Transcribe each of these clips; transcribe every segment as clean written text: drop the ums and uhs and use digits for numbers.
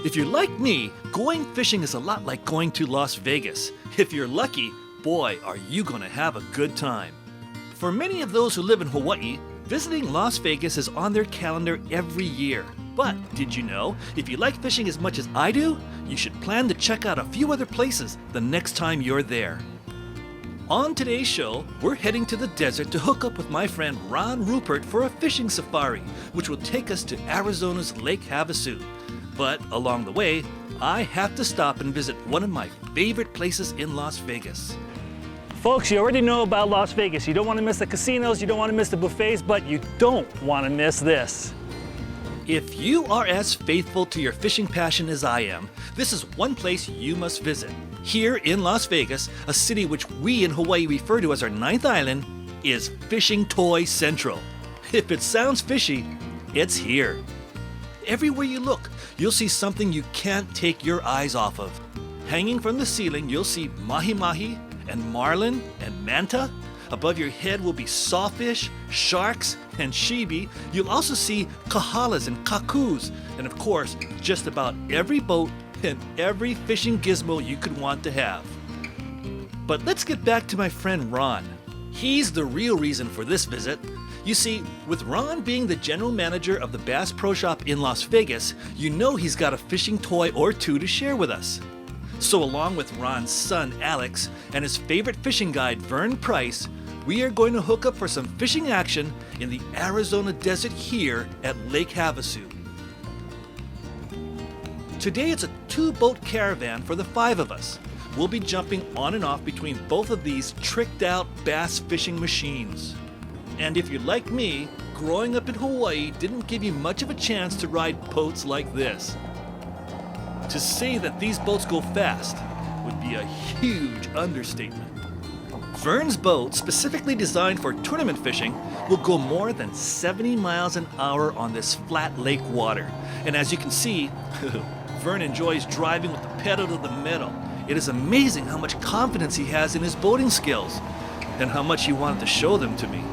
If you're like me, going fishing is a lot like going to Las Vegas. If you're lucky, boy, are you going to have a good time. For many of those who live in Hawaii, visiting Las Vegas is on their calendar every year. But did you know, if you like fishing as much as I do, you should plan to check out a few other places the next time you're there. On today's show, we're heading to the desert to hook up with my friend Ron Rupert for a fishing safari, which will take us to Arizona's Lake Havasu. But along the way, I have to stop and visit one of my favorite places in Las Vegas. Folks, you already know about Las Vegas. You don't want to miss the casinos, you don't want to miss the buffets, but you don't want to miss this. If you are as faithful to your fishing passion as I am, this is one place you must visit. Here in Las Vegas, a city which we in Hawaii refer to as our ninth island, is Fishing Toy Central. If it sounds fishy, it's here. Everywhere you look, you'll see something you can't take your eyes off of. Hanging from the ceiling, you'll see mahi-mahi and marlin and manta. Above your head will be sawfish, sharks, and shibi. You'll also see kahalas and kakus, and of course, just about every boat and every fishing gizmo you could want to have. But let's get back to my friend Ron. He's the real reason for this visit. You see, with Ron being the general manager of the Bass Pro Shop in Las Vegas, you know he's got a fishing toy or two to share with us. So along with Ron's son Alex and his favorite fishing guide Vern Price, we are going to hook up for some fishing action in the Arizona Desert here at Lake Havasu. Today it's a 2-boat caravan for the 5 of us. We'll be jumping on and off between both of these tricked out bass fishing machines. And if you're like me, growing up in Hawaii didn't give you much of a chance to ride boats like this. To say that these boats go fast would be a huge understatement. Vern's boat, specifically designed for tournament fishing, will go more than 70 miles an hour on this flat lake water. And as you can see, Vern enjoys driving with the pedal to the metal. It is amazing how much confidence he has in his boating skills, and how much he wanted to show them to me.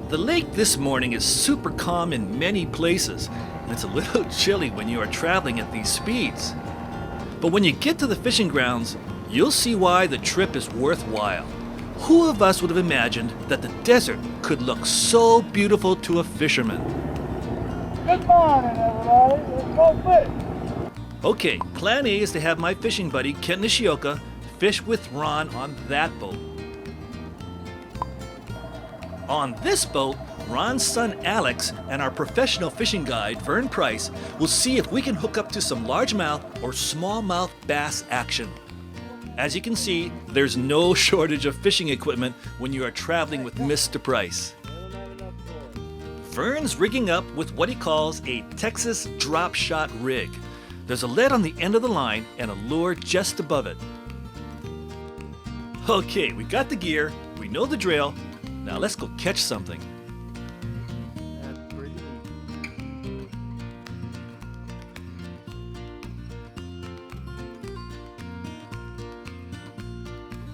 The lake this morning is super calm in many places, and it's a little chilly when you are traveling at these speeds. But when you get to the fishing grounds, you'll see why the trip is worthwhile. Who of us would have imagined that the desert could look so beautiful to a fisherman? Good morning, everybody. Let's go fish. Okay, plan A is to have my fishing buddy Kent Nishioka fish with Ron on that boat. On this boat, Ron's son Alex and our professional fishing guide Vern Price will see if we can hook up to some largemouth or smallmouth bass action. As you can see, there's no shortage of fishing equipment when you are traveling with Mr. Price. Vern's rigging up with what he calls a Texas drop shot rig. There's a lead on the end of the line and a lure just above it. Okay, we got the gear, we know the drill. Now let's go catch something.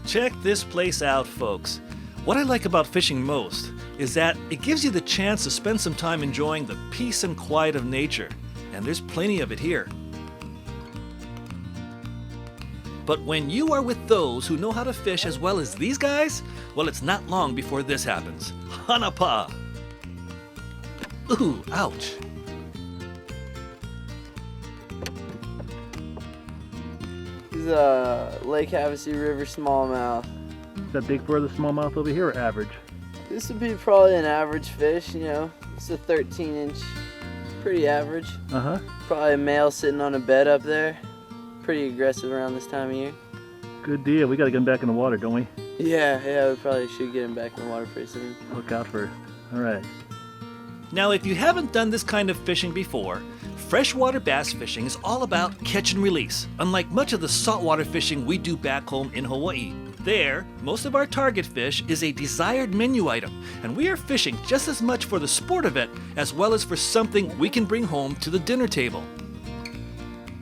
Check this place out, folks. What I like about fishing most is that it gives you the chance to spend some time enjoying the peace and quiet of nature, and there's plenty of it here. But when you are with those who know how to fish as well as these guys, well, it's not long before this happens. Hanapa! Ooh, ouch. This is Lake Havasu River smallmouth. Is that big for the smallmouth over here or average? This would be probably an average fish, you know. It's a 13-inch, pretty average. Uh-huh. Probably a male sitting on a bed up there. Pretty aggressive around this time of year. Good deal. We got to get him back in the water, don't we? Yeah, we probably should get him back in the water pretty soon. Look out first. All right. Now, if you haven't done this kind of fishing before, freshwater bass fishing is all about catch and release, unlike much of the saltwater fishing we do back home in Hawaii. There, most of our target fish is a desired menu item, and we are fishing just as much for the sport of it as well as for something we can bring home to the dinner table.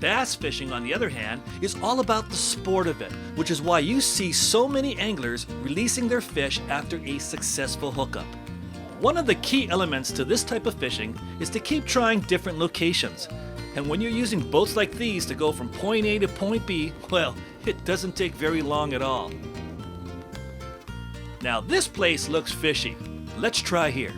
Bass fishing, on the other hand, is all about the sport of it, which is why you see so many anglers releasing their fish after a successful hookup. One of the key elements to this type of fishing is to keep trying different locations. And when you're using boats like these to go from point A to point B, well, it doesn't take very long at all. Now this place looks fishy. Let's try here.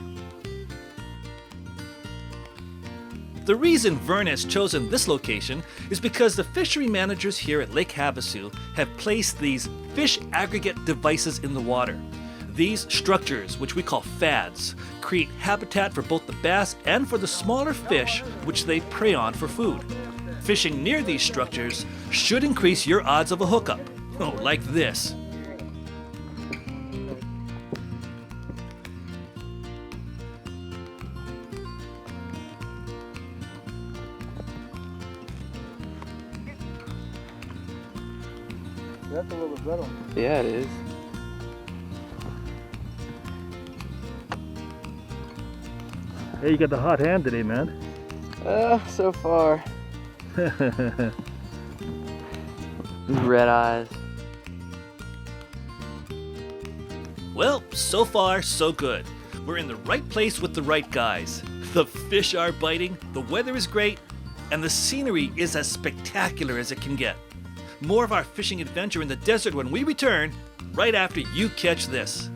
The reason Vern has chosen this location is because the fishery managers here at Lake Havasu have placed these fish aggregate devices in the water. These structures, which we call fads, create habitat for both the bass and for the smaller fish which they prey on for food. Fishing near these structures should increase your odds of a hookup. Oh, like this. That's a little bit better. Yeah, it is. Hey, you got the hot hand today, man. So far. Red eyes. Well, so far, so good. We're in the right place with the right guys. The fish are biting, the weather is great, and the scenery is as spectacular as it can get. More of our fishing adventure in the desert when we return, right after you catch this.